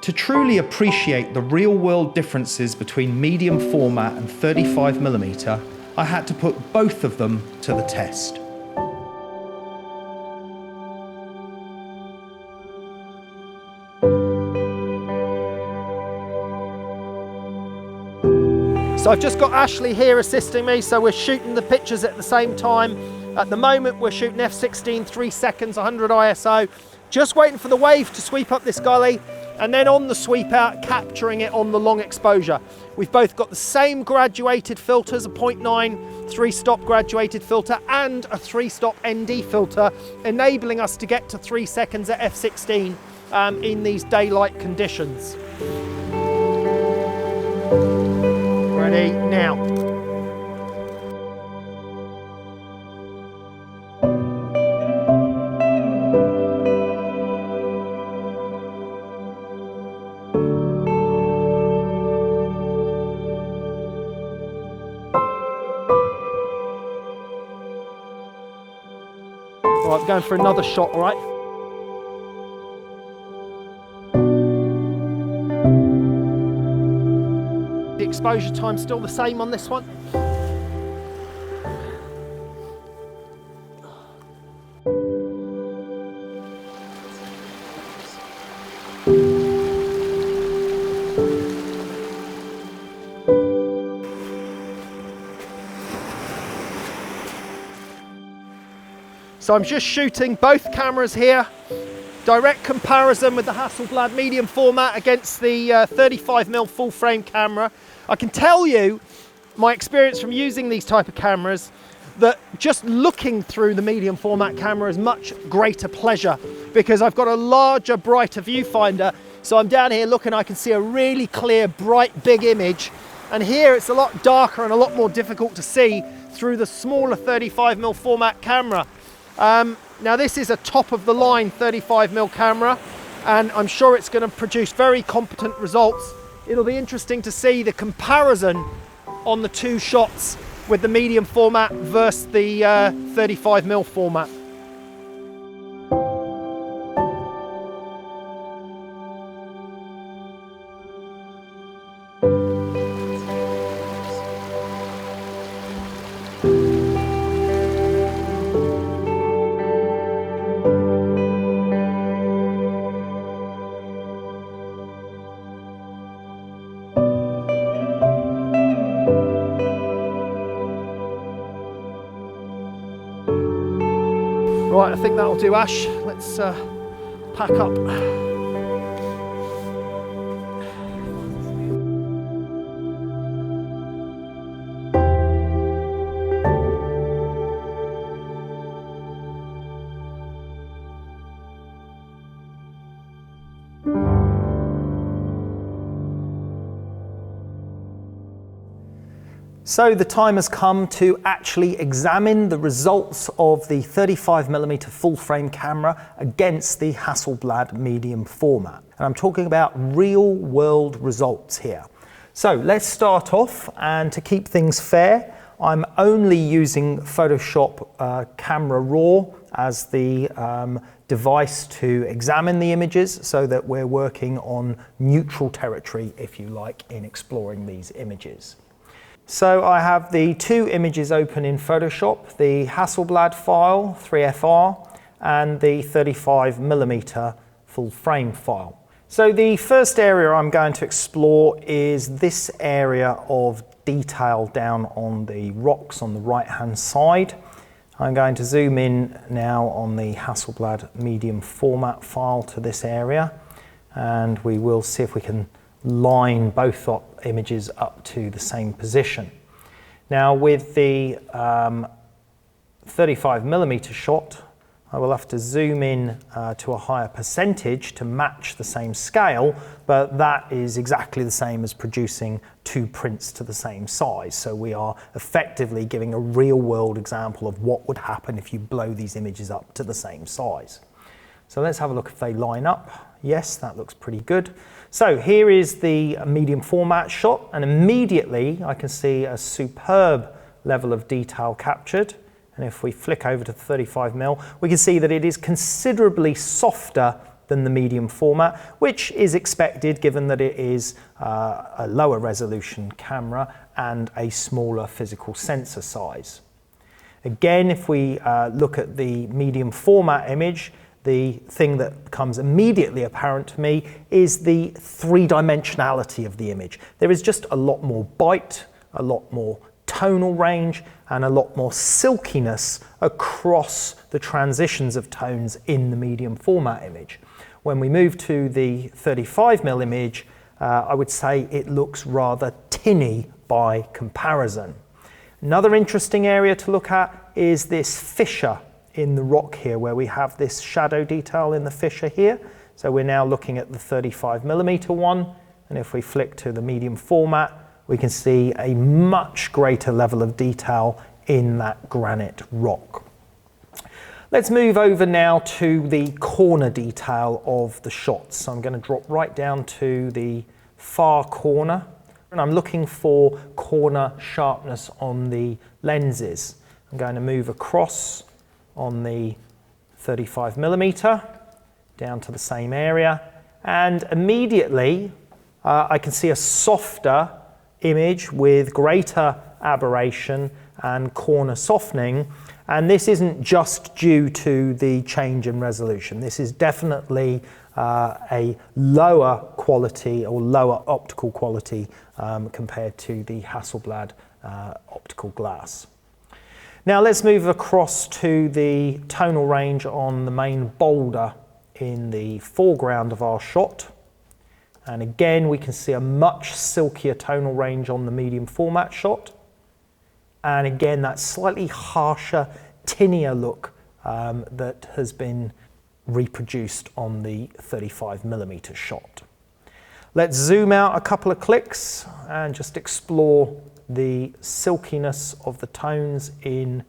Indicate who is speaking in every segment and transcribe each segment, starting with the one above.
Speaker 1: To truly appreciate the real-world differences between medium format and 35mm, I had to put both of them to the test.
Speaker 2: So I've just got Ashley here assisting me, so we're shooting the pictures at the same time. At the moment we're shooting f16 3 seconds, 100 ISO, just waiting for the wave to sweep up this gully, and then on the sweep out, capturing it on the long exposure. We've both got the same graduated filters, a 0.9 3-stop graduated filter and a 3-stop ND filter, enabling us to get to 3 seconds at f16 in these daylight conditions. Ready, now. All right, I'm going for another shot, all right? The exposure time's still the same on this one. So I'm just shooting both cameras here, direct comparison with the Hasselblad medium format against the 35mm full frame camera. I can tell you my experience from using these type of cameras that just looking through the medium format camera is much greater pleasure because I've got a larger, brighter viewfinder. So I'm down here looking, I can see a really clear, bright, big image. And here it's a lot darker and a lot more difficult to see through the smaller 35mm format camera. Now this is a top of the line 35mm camera, and I'm sure it's going to produce very competent results. It'll be interesting to see the comparison on the two shots with the medium format versus the 35mm format. Right, I think that'll do, Ash. Let's pack up.
Speaker 1: So the time has come to actually examine the results of the 35mm full frame camera against the Hasselblad medium format. And I'm talking about real world results here. So let's start off, and to keep things fair, I'm only using Photoshop Camera Raw as the device to examine the images, so that we're working on neutral territory, if you like, in exploring these images. So I have the two images open in Photoshop, the Hasselblad file 3FR and the 35mm full frame file. So the first area I'm going to explore is this area of detail down on the rocks on the right hand side. I'm going to zoom in now on the Hasselblad medium format file to this area, and we will see if we can line both images up to the same position. Now with the 35mm shot, I will have to zoom in to a higher percentage to match the same scale, but that is exactly the same as producing two prints to the same size. So we are effectively giving a real world example of what would happen if you blow these images up to the same size. So let's have a look if they line up. Yes, that looks pretty good. So here is the medium format shot, and immediately I can see a superb level of detail captured. And if we flick over to 35mm, we can see that it is considerably softer than the medium format, which is expected given that it is a lower resolution camera and a smaller physical sensor size. Again, if we look at the medium format image, the thing that becomes immediately apparent to me is the three-dimensionality of the image. There is just a lot more bite, a lot more tonal range, and a lot more silkiness across the transitions of tones in the medium format image. When we move to the 35mm image, I would say it looks rather tinny by comparison. Another interesting area to look at is this fissure in the rock here, where we have this shadow detail in the fissure here. So we're now looking at the 35mm one, and if we flick to the medium format, we can see a much greater level of detail in that granite rock. Let's move over now to the corner detail of the shots. So I'm going to drop right down to the far corner, and I'm looking for corner sharpness on the lenses. I'm going to move across on the 35mm down to the same area, and immediately I can see a softer image with greater aberration and corner softening, and this isn't just due to the change in resolution. This is definitely a lower quality or lower optical quality compared to the Hasselblad optical glass. Now let's move across to the tonal range on the main boulder in the foreground of our shot. And again, we can see a much silkier tonal range on the medium format shot. And again, that slightly harsher, tinnier look that has been reproduced on the 35mm shot. Let's zoom out a couple of clicks and just explore the silkiness of the tones in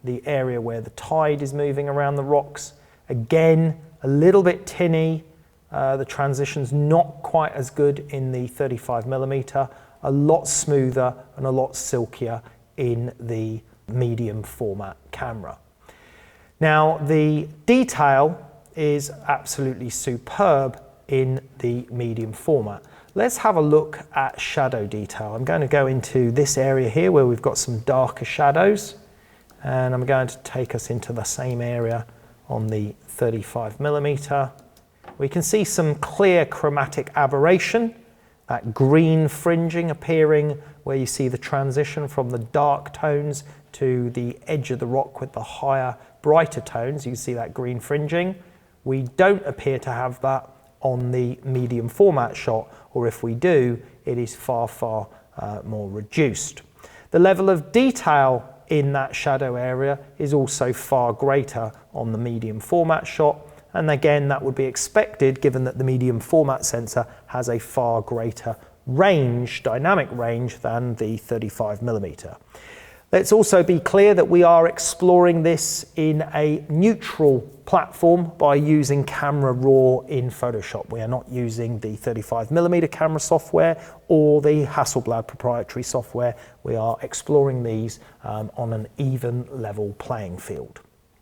Speaker 1: the area where the tide is moving around the rocks. Again, a little bit tinny. The transition's not quite as good in the 35mm, a lot smoother and a lot silkier in the medium format camera. Now, the detail is absolutely superb in the medium format. Let's have a look at shadow detail. I'm going to go into this area here where we've got some darker shadows, and I'm going to take us into the same area on the 35mm. We can see some clear chromatic aberration, that green fringing appearing where you see the transition from the dark tones to the edge of the rock with the higher, brighter tones. You can see that green fringing. We don't appear to have that on the medium format shot, or if we do, it is far, far more reduced. The level of detail in that shadow area is also far greater on the medium format shot, and again, that would be expected given that the medium format sensor has a far greater range, dynamic range, than the 35mm. Let's also be clear that we are exploring this in a neutral platform by using Camera Raw in Photoshop. We are not using the 35mm camera software or the Hasselblad proprietary software. We are exploring these on an even level playing field.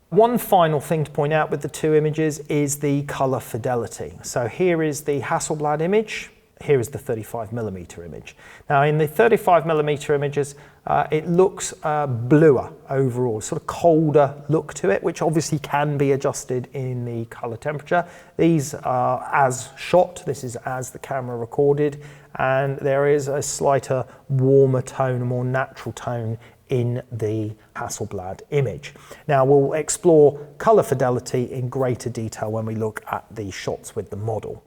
Speaker 1: One final thing to point out with the two images is the color fidelity. So here is the Hasselblad image. Here is the 35mm image. Now in the 35mm images, it looks bluer overall, sort of colder look to it, which obviously can be adjusted in the color temperature. These are as shot, this is as the camera recorded, and there is a slighter warmer tone, a more natural tone in the Hasselblad image. Now we'll explore color fidelity in greater detail when we look at the shots with the model.